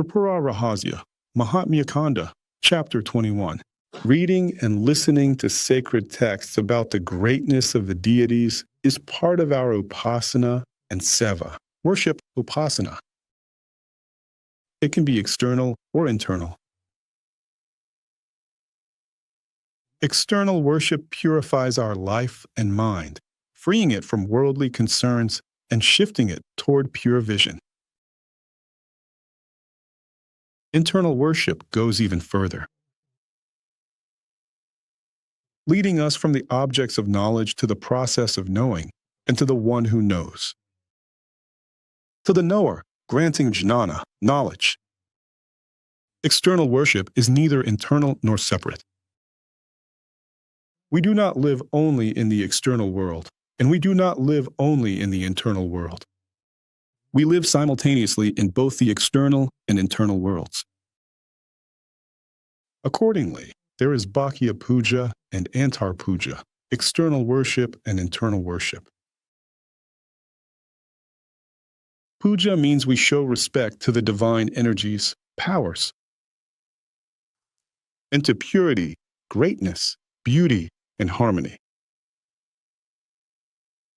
Tripura Rahasya, Mahatmya Kanda, Chapter 21. Reading and listening to sacred texts about the greatness of the deities is part of our upasana and seva. Worship upasana. It can be external or internal. External worship purifies our life and mind, freeing it from worldly concerns and shifting it toward pure vision. Internal worship goes even further, leading us from the objects of knowledge to the process of knowing and to the one who knows. To the knower, granting jnana, knowledge. External worship is neither internal nor separate. We do not live only in the external world, and we do not live only in the internal world. We live simultaneously in both the external and internal worlds. Accordingly, there is Bhakya Puja and Antar Puja, external worship and internal worship. Puja means we show respect to the divine energies, powers, and to purity, greatness, beauty, and harmony.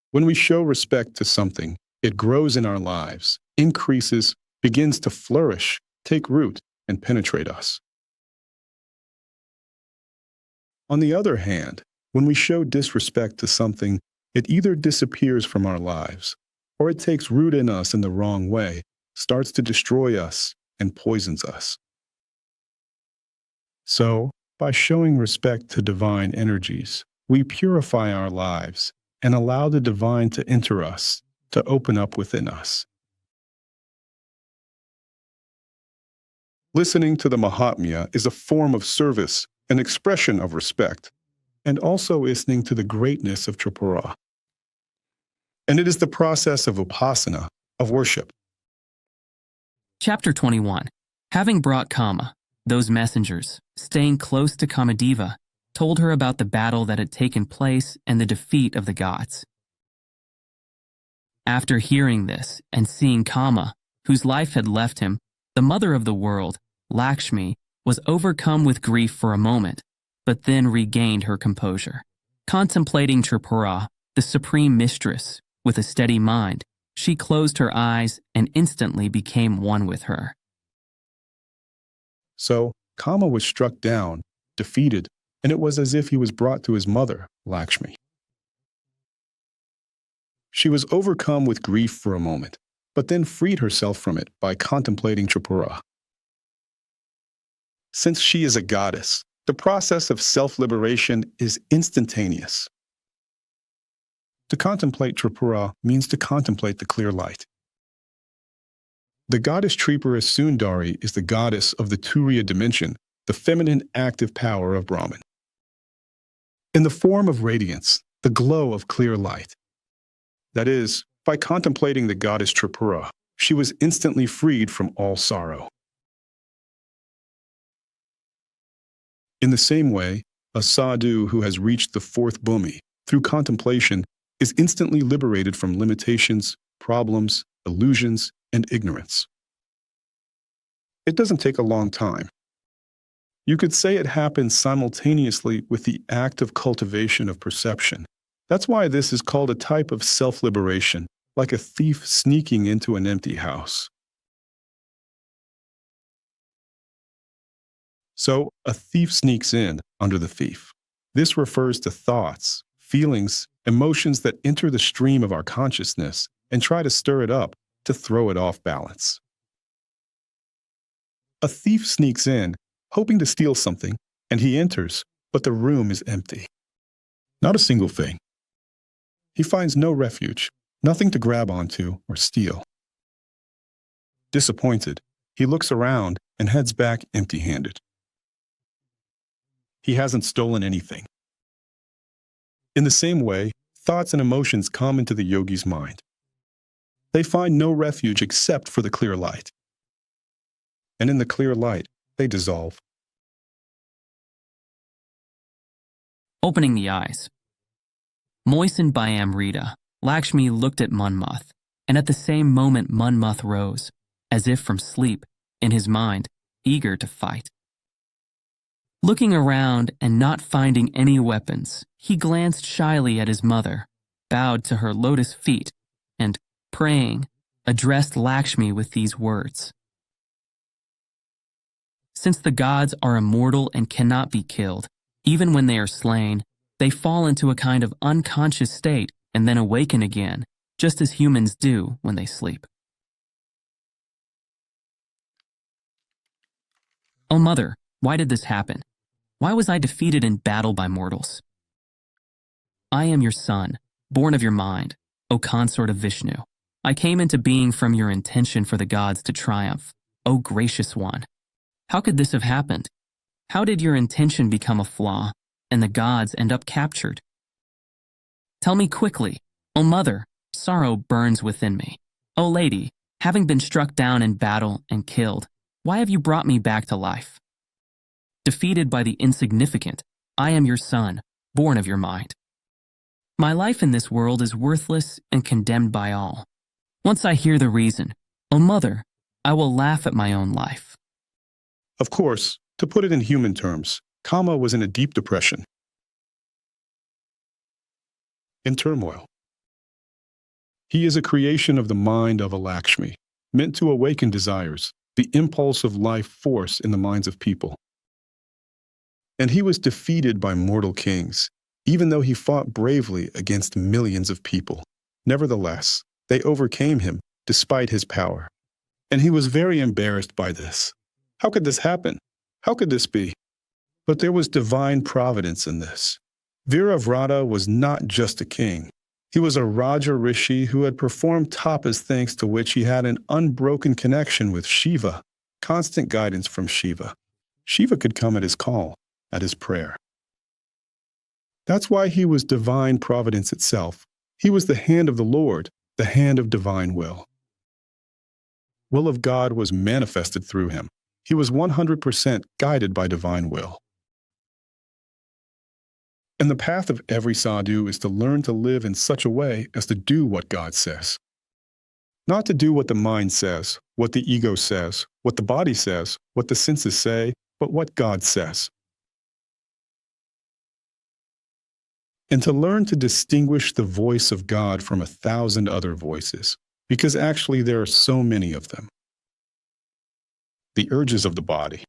When we show respect to something, it grows in our lives, increases, begins to flourish, take root, and penetrate us. On the other hand, when we show disrespect to something, it either disappears from our lives, or it takes root in us in the wrong way, starts to destroy us, and poisons us. So, by showing respect to divine energies, we purify our lives and allow the divine to enter us, to open up within us. Listening to the Mahatmya is a form of service, an expression of respect, and also listening to the greatness of Tripura. And it is the process of upasana, of worship. Chapter 21. Having brought Kama, those messengers, staying close to Kamadeva, told her about the battle that had taken place and the defeat of the gods. After hearing this and seeing Kama, whose life had left him, the mother of the world, Lakshmi, was overcome with grief for a moment, but then regained her composure. Contemplating Tripura, the supreme mistress, with a steady mind, she closed her eyes and instantly became one with her. So, Kama was struck down, defeated, and it was as if he was brought to his mother, Lakshmi. She was overcome with grief for a moment, but then freed herself from it by contemplating Tripura. Since she is a goddess, the process of self-liberation is instantaneous. To contemplate Tripura means to contemplate the clear light. The goddess Tripura Sundari is the goddess of the Turiya dimension, the feminine active power of Brahman. In the form of radiance, the glow of clear light. That is, by contemplating the goddess Tripura, she was instantly freed from all sorrow. In the same way, a sadhu who has reached the fourth bhumi through contemplation is instantly liberated from limitations, problems, illusions, and ignorance. It doesn't take a long time. You could say it happens simultaneously with the act of cultivation of perception. That's why this is called a type of self-liberation, like a thief sneaking into an empty house. So, a thief sneaks in under the thief. This refers to thoughts, feelings, emotions that enter the stream of our consciousness and try to stir it up, to throw it off balance. A thief sneaks in, hoping to steal something, and he enters, but the room is empty. Not a single thing. He finds no refuge, nothing to grab onto or steal. Disappointed, he looks around and heads back empty-handed. He hasn't stolen anything. In the same way, thoughts and emotions come into the yogi's mind. They find no refuge except for the clear light. And in the clear light, they dissolve. Opening the eyes. Moistened by Amrita, Lakshmi looked at Manmath, and at the same moment Manmath rose, as if from sleep, in his mind, eager to fight. Looking around and not finding any weapons, he glanced shyly at his mother, bowed to her lotus feet, and, praying, addressed Lakshmi with these words. Since the gods are immortal and cannot be killed, even when they are slain, they fall into a kind of unconscious state and then awaken again, just as humans do when they sleep. Oh, Mother, why did this happen? Why was I defeated in battle by mortals? I am your son, born of your mind, O consort of Vishnu. I came into being from your intention for the gods to triumph, O gracious one. How could this have happened? How did your intention become a flaw, and the gods end up captured? Tell me quickly, O Mother, sorrow burns within me. O Lady, having been struck down in battle and killed, why have you brought me back to life? Defeated by the insignificant, I am your son, born of your mind. My life in this world is worthless and condemned by all. Once I hear the reason, O Mother, I will laugh at my own life. Of course, to put it in human terms, Kama was in a deep depression, in turmoil. He is a creation of the mind of a Lakshmi, meant to awaken desires, the impulse of life force in the minds of people. And he was defeated by mortal kings, even though he fought bravely against millions of people. Nevertheless, they overcame him despite his power. And he was very embarrassed by this. How could this happen? How could this be? But there was divine providence in this. Viravrata was not just a king. He was a Raja Rishi who had performed tapas, thanks to which he had an unbroken connection with Shiva, constant guidance from Shiva. Shiva could come at his call, at his prayer. That's why he was divine providence itself. He was the hand of the Lord, the hand of divine will. Will of God was manifested through him. He was 100% guided by divine will. And the path of every sadhu is to learn to live in such a way as to do what God says. Not to do what the mind says, what the ego says, what the body says, what the senses say, but what God says. And to learn to distinguish the voice of God from 1,000 other voices, because actually there are so many of them. The urges of the body,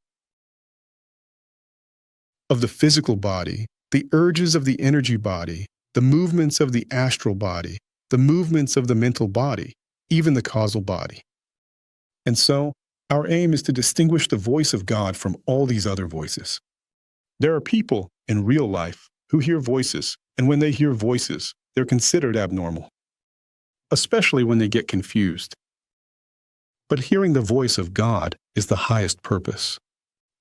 of the physical body, the urges of the energy body, the movements of the astral body, the movements of the mental body, even the causal body. And so, our aim is to distinguish the voice of God from all these other voices. There are people in real life who hear voices, and when they hear voices, they're considered abnormal, especially when they get confused. But hearing the voice of God is the highest purpose.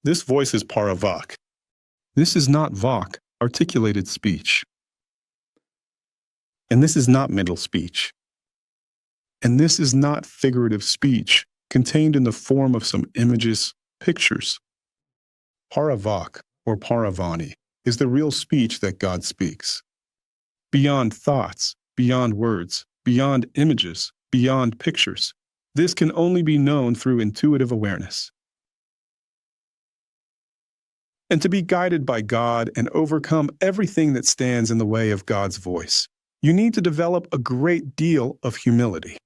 This voice is paravak. This is not vak, articulated speech. And this is not mental speech. And this is not figurative speech contained in the form of some images, pictures. Paravak, or paravani, is the real speech that God speaks. Beyond thoughts, beyond words, beyond images, beyond pictures. This can only be known through intuitive awareness. And to be guided by God and overcome everything that stands in the way of God's voice, you need to develop a great deal of humility.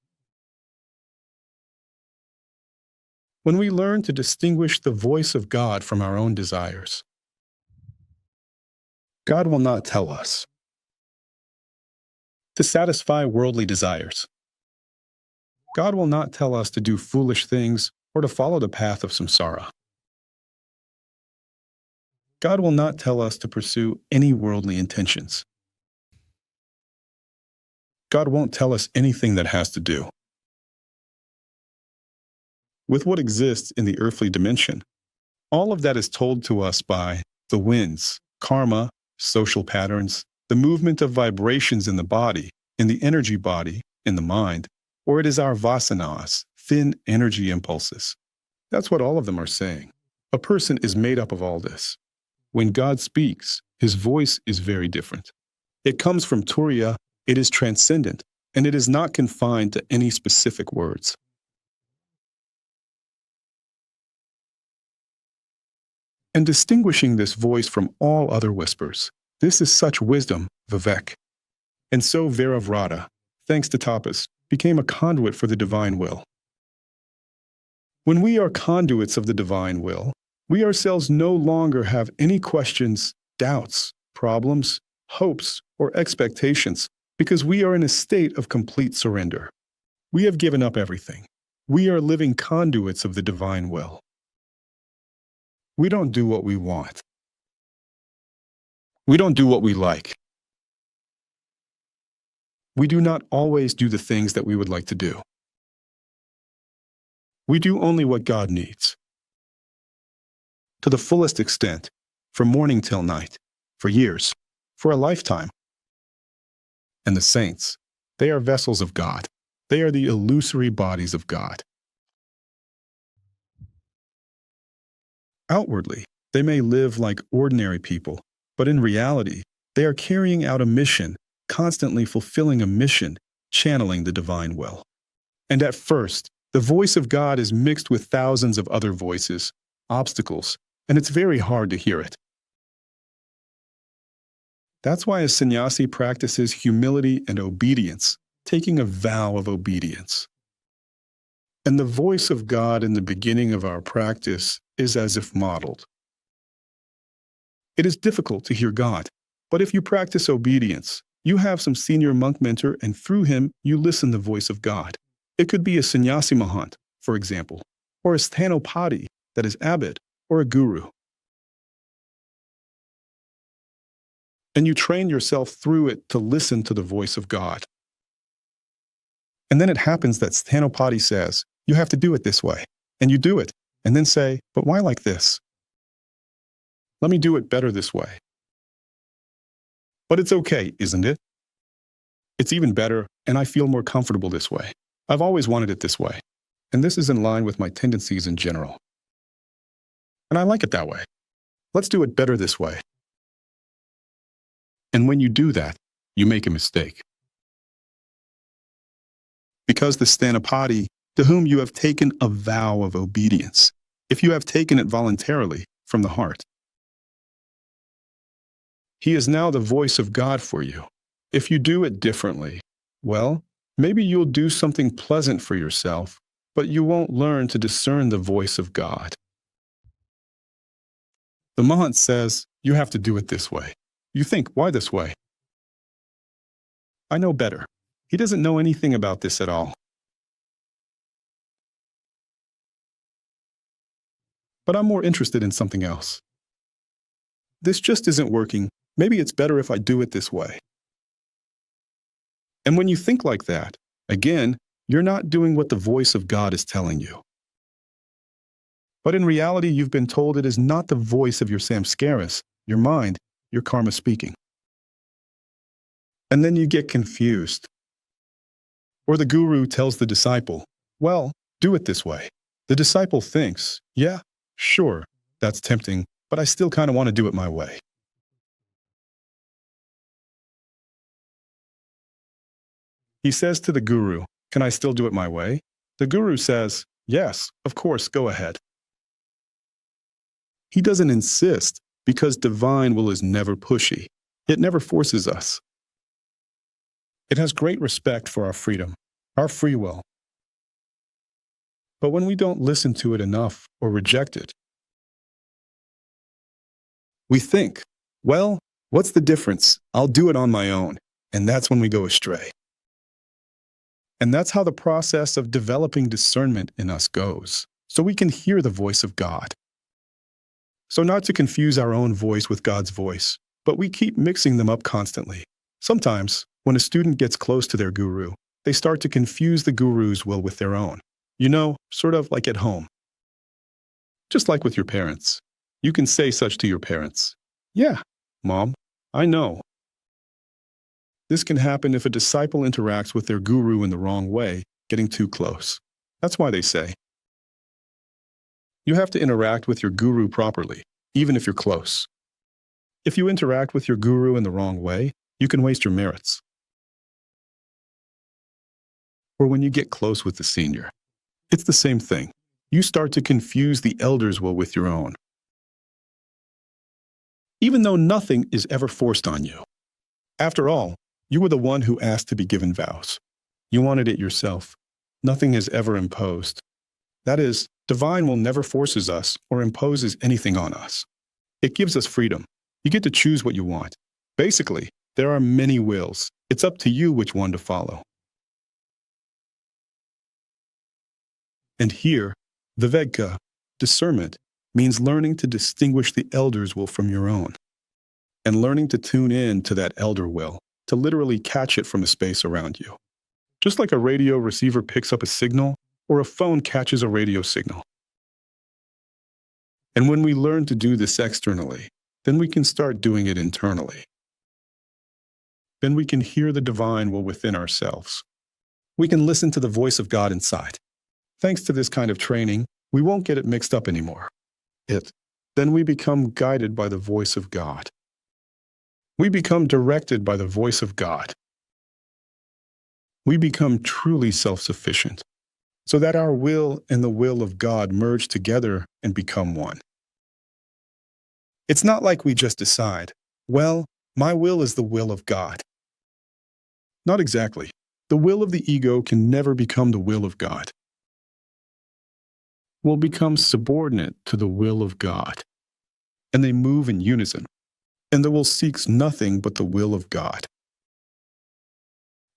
When we learn to distinguish the voice of God from our own desires, God will not tell us to satisfy worldly desires. God will not tell us to do foolish things or to follow the path of samsara. God will not tell us to pursue any worldly intentions. God won't tell us anything that has to do with what exists in the earthly dimension. All of that is told to us by the winds, karma, social patterns, the movement of vibrations in the body, in the energy body, in the mind, or it is our vasanas, thin energy impulses. That's what all of them are saying. A person is made up of all this. When God speaks, his voice is very different. It comes from Turiya, it is transcendent, and it is not confined to any specific words. and distinguishing this voice from all other whispers. This is such wisdom, Vivek. And so Viravrata, thanks to tapas, became a conduit for the divine will. When we are conduits of the divine will, we ourselves no longer have any questions, doubts, problems, hopes, or expectations, because we are in a state of complete surrender. We have given up everything. We are living conduits of the divine will. We don't do what we want. We don't do what we like. We do not always do the things that we would like to do. We do only what God needs. To the fullest extent, from morning till night, for years, for a lifetime. And the saints, they are vessels of God. They are the illusory bodies of God. Outwardly, they may live like ordinary people, but in reality, they are carrying out a mission, constantly fulfilling a mission, channeling the divine will. And at first, the voice of God is mixed with thousands of other voices, obstacles, and it's very hard to hear it. That's why a sannyasi practices humility and obedience, taking a vow of obedience. And the voice of God in the beginning of our practice is as if modeled. It is difficult to hear God, but if you practice obedience, you have some senior monk mentor and through him you listen the voice of God. It could be a sannyasi mahant, for example, or a sthanopati, that is abbot, or a guru. And you train yourself through it to listen to the voice of God. And then it happens that sthanopati says, you have to do it this way. And you do it, and then say, but why like this? Let me do it better this way. But it's okay, isn't it? It's even better, and I feel more comfortable this way. I've always wanted it this way. And this is in line with my tendencies in general. And I like it that way. Let's do it better this way. And when you do that, you make a mistake. Because the sthanapati, to whom you have taken a vow of obedience, if you have taken it voluntarily from the heart, he is now the voice of God for you. If you do it differently, well, maybe you'll do something pleasant for yourself, but you won't learn to discern the voice of God. The Mahant says, you have to do it this way. You think, why this way? I know better. He doesn't know anything about this at all. But I'm more interested in something else. This just isn't working. Maybe it's better if I do it this way. And when you think like that, again, you're not doing what the voice of God is telling you. But in reality, you've been told it is not the voice of your samskaras, your mind, your karma speaking. And then you get confused. Or the guru tells the disciple, well, do it this way. The disciple thinks, yeah, sure, that's tempting, but I still kind of want to do it my way. He says to the guru, can I still do it my way? The guru says, yes, of course, go ahead. He doesn't insist because divine will is never pushy. It never forces us. It has great respect for our freedom, our free will. But when we don't listen to it enough or reject it, we think, well, what's the difference? I'll do it on my own. And that's when we go astray. And that's how the process of developing discernment in us goes, so we can hear the voice of God. So not to confuse our own voice with God's voice, but we keep mixing them up constantly. Sometimes, when a student gets close to their guru, they start to confuse the guru's will with their own. You know, sort of like at home. Just like with your parents. You can say such to your parents. Yeah, Mom, I know. This can happen if a disciple interacts with their guru in the wrong way, getting too close. That's why they say, you have to interact with your guru properly, even if you're close. If you interact with your guru in the wrong way, you can waste your merits. Or when you get close with the senior, it's the same thing. You start to confuse the elder's will with your own. even though nothing is ever forced on you. After all, you were the one who asked to be given vows. You wanted it yourself. Nothing is ever imposed. That is, divine will never forces us or imposes anything on us. It gives us freedom. You get to choose what you want. Basically, there are many wills. It's up to you which one to follow. And here, viveka, discernment, means learning to distinguish the elder's will from your own, and learning to tune in to that elder will, to literally catch it from the space around you. Just like a radio receiver picks up a signal, or a phone catches a radio signal. And when we learn to do this externally, then we can start doing it internally. Then we can hear the divine will within ourselves. We can listen to the voice of God inside. Thanks to this kind of training, we won't get it mixed up anymore. Then we become guided by the voice of God. We become directed by the voice of God. We become truly self-sufficient, so that our will and the will of God merge together and become one. It's not like we just decide, well, my will is the will of God. Not exactly. The will of the ego can never become the will of God. Will become subordinate to the will of God, and they move in unison, and the will seeks nothing but the will of God.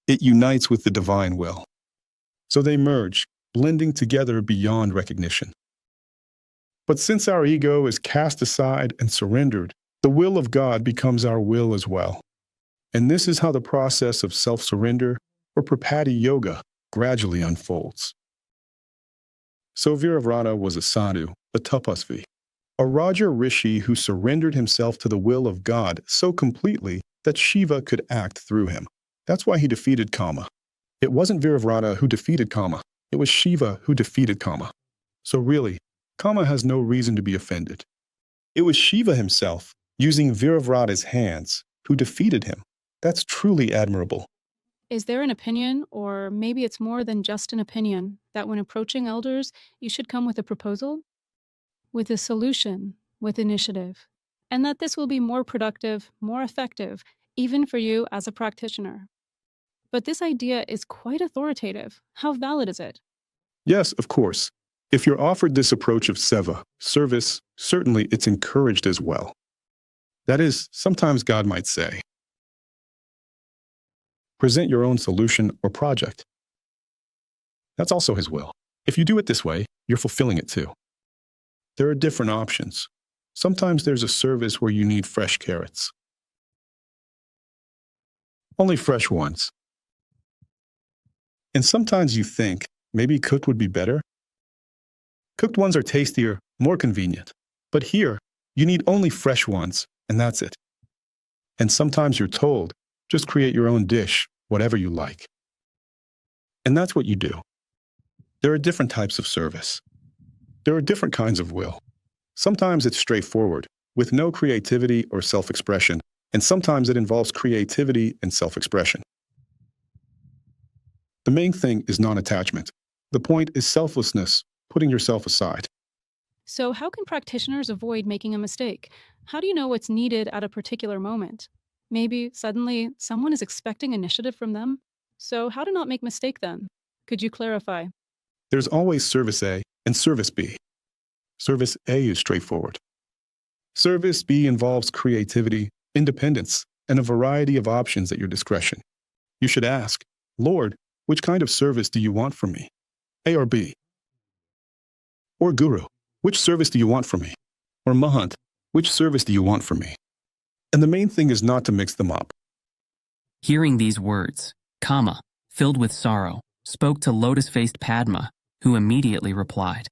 It unites with the divine will, so they merge, blending together beyond recognition. But since our ego is cast aside and surrendered, the will of God becomes our will as well. And this is how the process of self-surrender, or Prapatti Yoga, gradually unfolds. So Viravrata was a sadhu, a tapasvi, a Raja Rishi who surrendered himself to the will of God so completely that Shiva could act through him. That's why he defeated Kama. It wasn't Viravrata who defeated Kama. It was Shiva who defeated Kama. So really, Kama has no reason to be offended. It was Shiva himself, using Viravrata's hands, who defeated him. That's truly admirable. Is there an opinion, or maybe it's more than just an opinion, that when approaching elders, you should come with a proposal? With a solution, with initiative, and that this will be more productive, more effective, even for you as a practitioner. But this idea is quite authoritative. How valid is it? Yes, of course. If you're offered this approach of seva, service, certainly it's encouraged as well. That is, sometimes God might say, present your own solution or project. That's also his will. If you do it this way, you're fulfilling it too. There are different options. Sometimes there's a service where you need fresh carrots. Only fresh ones. And sometimes you think, maybe cooked would be better. Cooked ones are tastier, more convenient. But here, you need only fresh ones, and that's it. And sometimes you're told, just create your own dish, whatever you like. And that's what you do. There are different types of service. There are different kinds of will. Sometimes it's straightforward, with no creativity or self-expression, and sometimes it involves creativity and self-expression. The main thing is non-attachment. The point is selflessness, putting yourself aside. So how can practitioners avoid making a mistake? How do you know what's needed at a particular moment? Maybe suddenly someone is expecting initiative from them? So how to not make mistake then? Could you clarify? There's always service A and service B. Service A is straightforward. Service B involves creativity, independence, and a variety of options at your discretion. You should ask, Lord, which kind of service do you want from me? A or B? Or Guru, which service do you want from me? Or Mahant, which service do you want from me? And the main thing is not to mix them up. Hearing these words, Kama, filled with sorrow, spoke to lotus-faced Padma, who immediately replied,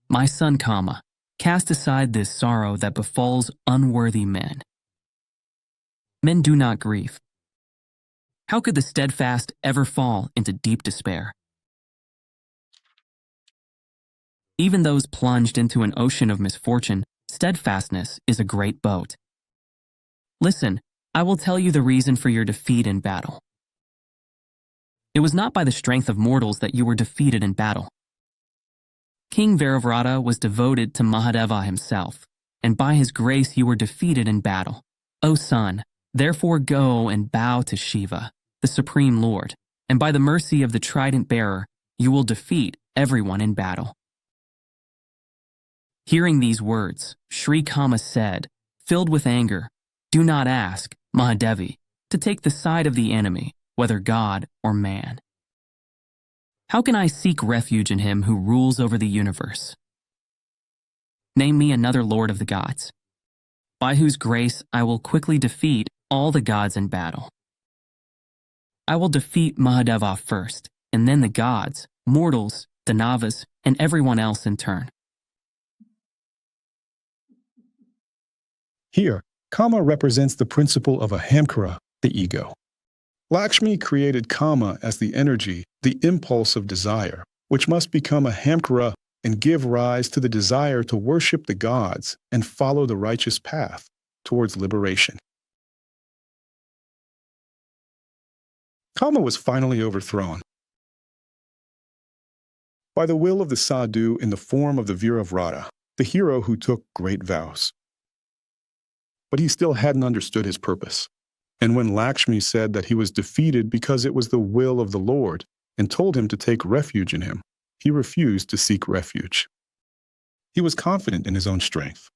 My son Kama, cast aside this sorrow that befalls unworthy men. Men do not grieve. How could the steadfast ever fall into deep despair? Even those plunged into an ocean of misfortune, steadfastness is a great boat. Listen, I will tell you the reason for your defeat in battle. It was not by the strength of mortals that you were defeated in battle. King Viravrata was devoted to Mahadeva himself, and by his grace you were defeated in battle. O son, therefore go and bow to Shiva, the Supreme Lord, and by the mercy of the trident bearer, you will defeat everyone in battle. Hearing these words, Sri Kama said, filled with anger, do not ask, Mahadevi, to take the side of the enemy, whether God or man. How can I seek refuge in him who rules over the universe? Name me another lord of the gods, by whose grace I will quickly defeat all the gods in battle. I will defeat Mahadeva first, and then the gods, mortals, Danavas, and everyone else in turn. Here, Kama represents the principle of Ahamkara, the ego. Lakshmi created Kama as the energy, the impulse of desire, which must become Ahamkara and give rise to the desire to worship the gods and follow the righteous path towards liberation. Kama was finally overthrown by the will of the sadhu in the form of the Viravrata, the hero who took great vows. But he still hadn't understood his purpose. And when Lakshmi said that he was defeated because it was the will of the Lord and told him to take refuge in him, he refused to seek refuge. He was confident in his own strength.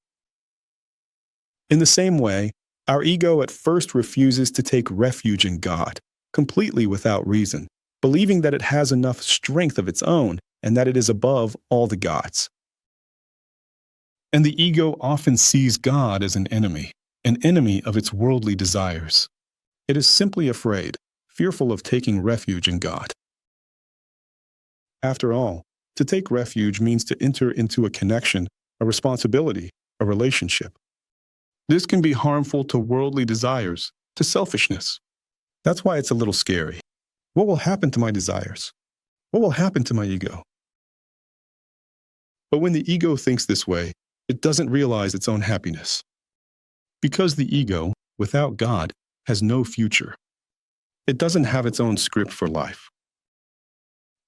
In the same way, our ego at first refuses to take refuge in God, completely without reason, believing that it has enough strength of its own and that it is above all the gods. And the ego often sees God as an enemy of its worldly desires. It is simply afraid, fearful of taking refuge in God. After all, to take refuge means to enter into a connection, a responsibility, a relationship. This can be harmful to worldly desires, to selfishness. That's why it's a little scary. What will happen to my desires? What will happen to my ego? But when the ego thinks this way, it doesn't realize its own happiness. Because the ego, without God, has no future. It doesn't have its own script for life.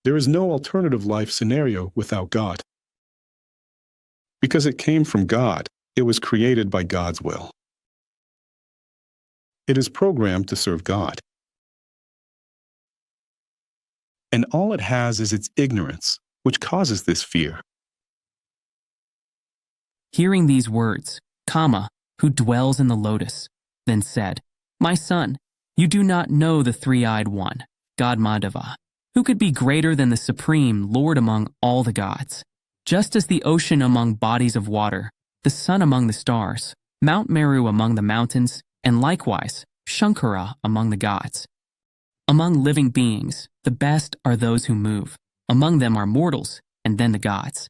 There is no alternative life scenario without God. Because it came from God, it was created by God's will. It is programmed to serve God. And all it has is its ignorance, which causes this fear. Hearing these words, Kama, who dwells in the lotus, then said, my son, you do not know the three-eyed one, God Madhava, who could be greater than the supreme Lord among all the gods. Just as the ocean among bodies of water, the sun among the stars, Mount Meru among the mountains, and likewise Shankara among the gods. Among living beings, the best are those who move. Among them are mortals, and then the gods.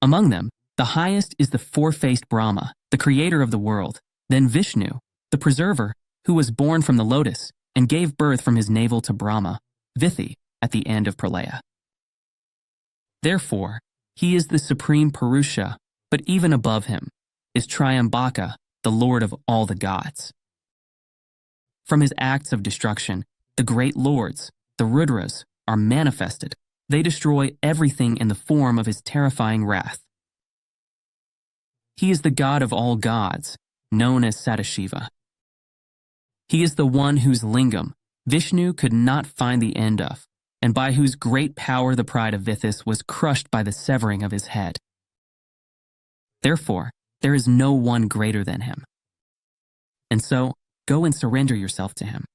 Among them, the highest is the four-faced Brahma, the creator of the world, then Vishnu, the preserver, who was born from the lotus and gave birth from his navel to Brahma, Vithi, at the end of Pralaya. Therefore, he is the supreme Purusha, but even above him is Triambaka, the lord of all the gods. From his acts of destruction, the great lords, the Rudras, are manifested. They destroy everything in the form of his terrifying wrath. He is the god of all gods, known as Sadashiva. He is the one whose lingam Vishnu could not find the end of, and by whose great power the pride of Vithis was crushed by the severing of his head. Therefore, there is no one greater than him. And so, go and surrender yourself to him.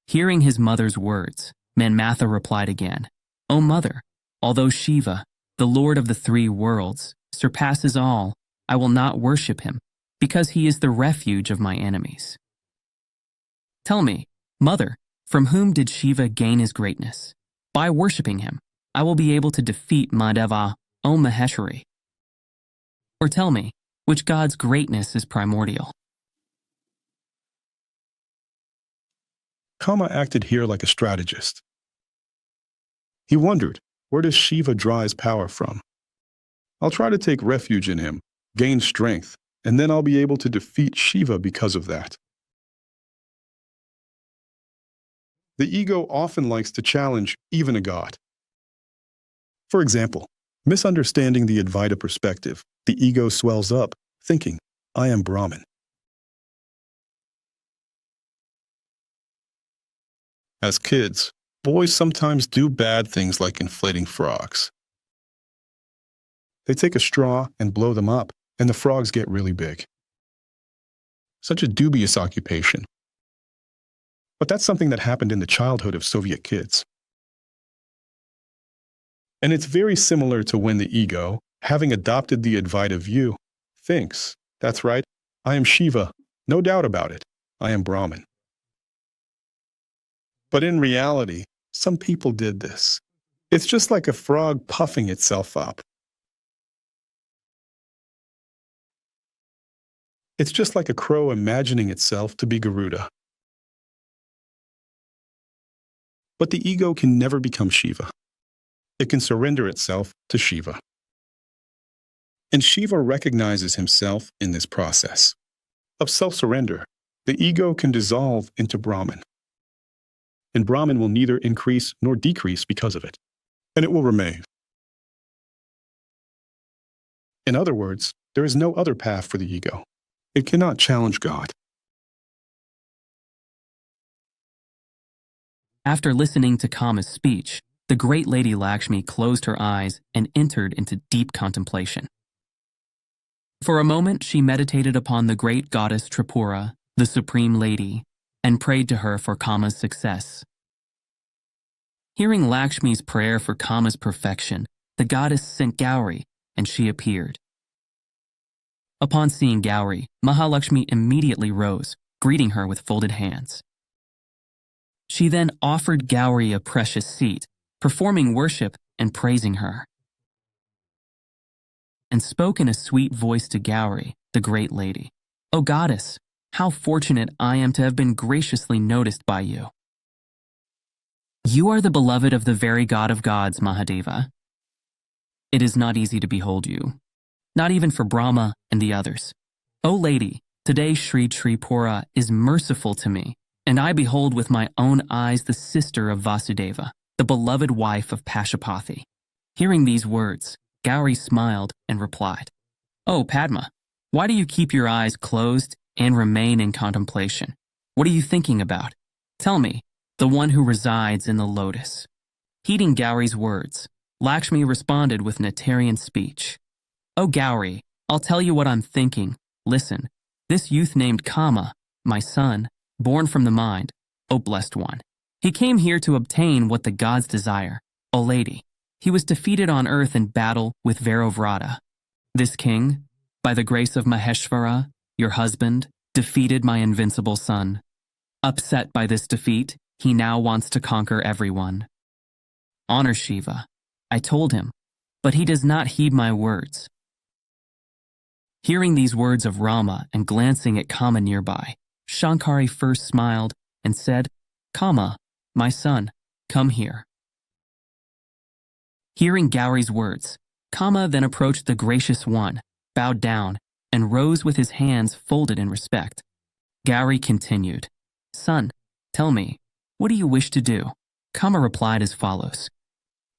Hearing his mother's words, Manmatha replied again, O mother, although Shiva, the Lord of the three worlds, surpasses all, I will not worship him, because he is the refuge of my enemies. Tell me, mother, from whom did Shiva gain his greatness? By worshipping him, I will be able to defeat Madhava, O Maheshwari. Or tell me, which god's greatness is primordial? Kama acted here like a strategist. He wondered, where does Shiva draw his power from? I'll try to take refuge in him, gain strength, and then I'll be able to defeat Shiva because of that. The ego often likes to challenge even a god. For example, Misunderstanding the Advaita perspective, the ego swells up, thinking, I am Brahman. As kids, boys sometimes do bad things like inflating frogs. They take a straw and blow them up, and the frogs get really big. Such a dubious occupation. But that's something that happened in the childhood of Soviet kids. And it's very similar to when the ego, having adopted the Advaita view, thinks, that's right, I am Shiva, no doubt about it, I am Brahman. But in reality, some people did this. It's just like a frog puffing itself up. It's just like a crow imagining itself to be Garuda. But the ego can never become Shiva. It can surrender itself to Shiva. And Shiva recognizes himself in this process. Of self-surrender, the ego can dissolve into Brahman. And Brahman will neither increase nor decrease because of it. And it will remain. In other words, there is no other path for the ego. It cannot challenge God. After listening to Kama's speech, the great Lady Lakshmi closed her eyes and entered into deep contemplation. For a moment, she meditated upon the great goddess Tripura, the Supreme Lady, and prayed to her for Kama's success. Hearing Lakshmi's prayer for Kama's perfection, the goddess sent Gauri, and she appeared. Upon seeing Gauri, Mahalakshmi immediately rose, greeting her with folded hands. She then offered Gauri a precious seat, performing worship and praising her, and spoke in a sweet voice to Gauri, the great lady. O goddess, how fortunate I am to have been graciously noticed by you. You are the beloved of the very God of gods, Mahadeva. It is not easy to behold you, not even for Brahma and the others. O lady, today Shri Tripura is merciful to me, and I behold with my own eyes the sister of Vasudeva, the beloved wife of Pashupati. Hearing these words, Gauri smiled and replied, Oh Padma, why do you keep your eyes closed and remain in contemplation? What are you thinking about? Tell me, the one who resides in the lotus. Heeding Gauri's words, Lakshmi responded with Natarian speech. Oh Gauri, I'll tell you what I'm thinking. Listen, this youth named Kama, my son, born from the mind, O blessed one. He came here to obtain what the gods desire. O lady, he was defeated on earth in battle with Varovrata. This king, by the grace of Maheshvara, your husband, defeated my invincible son. Upset by this defeat, he now wants to conquer everyone. Honor Shiva, I told him, but he does not heed my words. Hearing these words of Rama and glancing at Kama nearby, Shankari first smiled and said, Kama, my son, come here. Hearing Gauri's words, Kama then approached the gracious one, bowed down, and rose with his hands folded in respect. Gauri continued, Son, tell me, what do you wish to do? Kama replied as follows,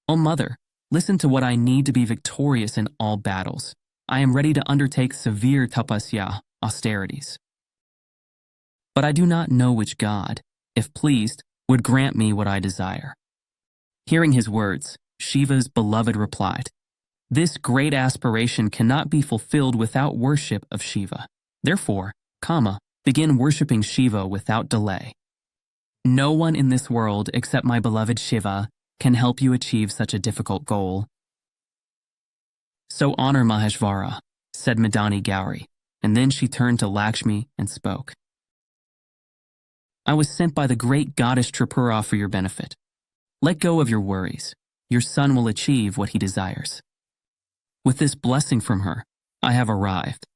O mother, listen to what I need to be victorious in all battles. I am ready to undertake severe tapasya, austerities. But I do not know which God, if pleased, would grant me what I desire. Hearing his words, Shiva's beloved replied, This great aspiration cannot be fulfilled without worship of Shiva. Therefore, Kama, begin worshiping Shiva without delay. No one in this world except my beloved Shiva can help you achieve such a difficult goal. So honor Maheshvara, said Madani Gauri, and then she turned to Lakshmi and spoke. I was sent by the great goddess Tripura for your benefit. Let go of your worries. Your son will achieve what he desires. With this blessing from her, I have arrived.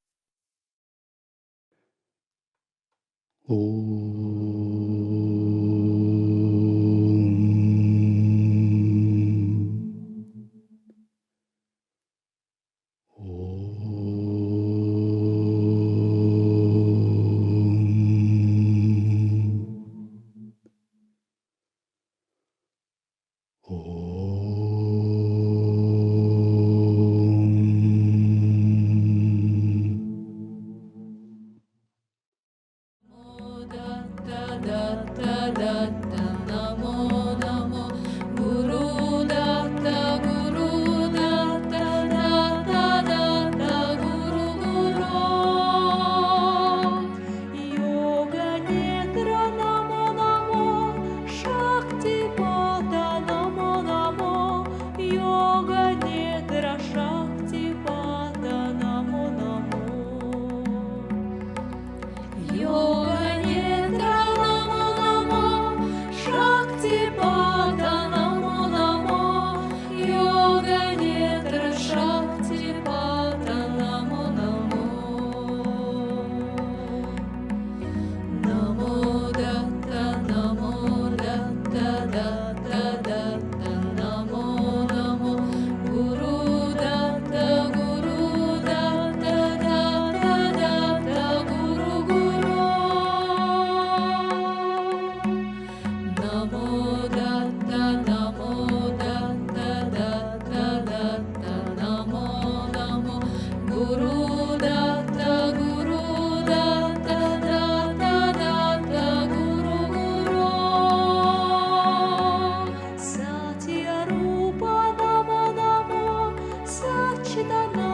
Vishnudevananda